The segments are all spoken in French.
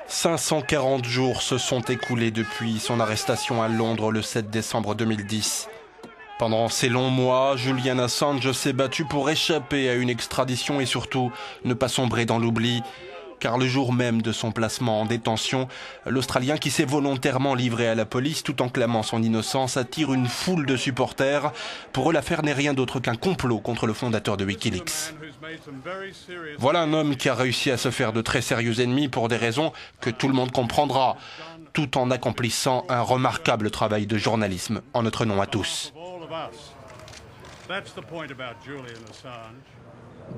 540 jours se sont écoulés depuis son arrestation à Londres le 7 décembre 2010. Pendant ces longs mois, Julian Assange s'est battu pour échapper à une extradition et surtout ne pas sombrer dans l'oubli. Car le jour même de son placement en détention, l'Australien qui s'est volontairement livré à la police tout en clamant son innocence attire une foule de supporters. Pour eux, l'affaire n'est rien d'autre qu'un complot contre le fondateur de Wikileaks. Voilà un homme qui a réussi à se faire de très sérieux ennemis pour des raisons que tout le monde comprendra, tout en accomplissant un remarquable travail de journalisme en notre nom à tous.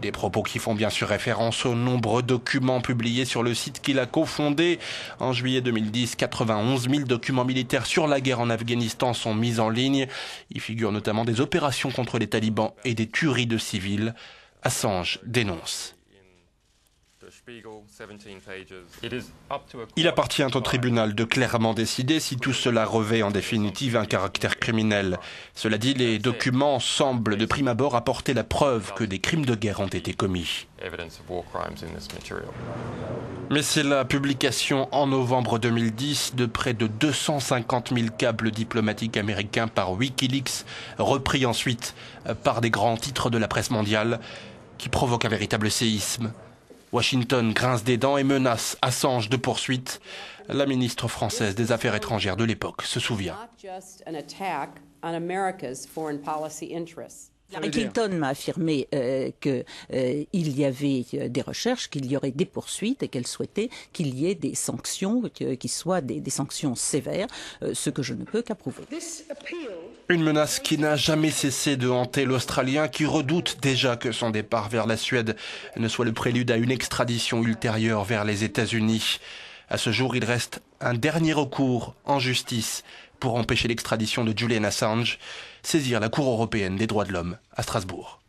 Des propos qui font bien sûr référence aux nombreux documents publiés sur le site qu'il a cofondé. En juillet 2010, 91 000 documents militaires sur la guerre en Afghanistan sont mis en ligne. Y figurent notamment des opérations contre les talibans et des tueries de civils. Assange dénonce. Il appartient au tribunal de clairement décider si tout cela revêt en définitive un caractère criminel. Cela dit, les documents semblent de prime abord apporter la preuve que des crimes de guerre ont été commis. Mais c'est la publication en novembre 2010 de près de 250 000 câbles diplomatiques américains par Wikileaks, repris ensuite par des grands titres de la presse mondiale, qui provoque un véritable séisme. Washington grince des dents et menace Assange de poursuites. La ministre française des Affaires étrangères de l'époque se souvient. Hillary Clinton m'a affirmé qu'il y avait des recherches, qu'il y aurait des poursuites et qu'elle souhaitait qu'il y ait des sanctions, qui soient des sanctions sévères, ce que je ne peux qu'approuver. Une menace qui n'a jamais cessé de hanter l'Australien qui redoute déjà que son départ vers la Suède ne soit le prélude à une extradition ultérieure vers les États-Unis. À ce jour, il reste un dernier recours en justice pour empêcher l'extradition de Julian Assange, saisir la Cour européenne des droits de l'homme à Strasbourg.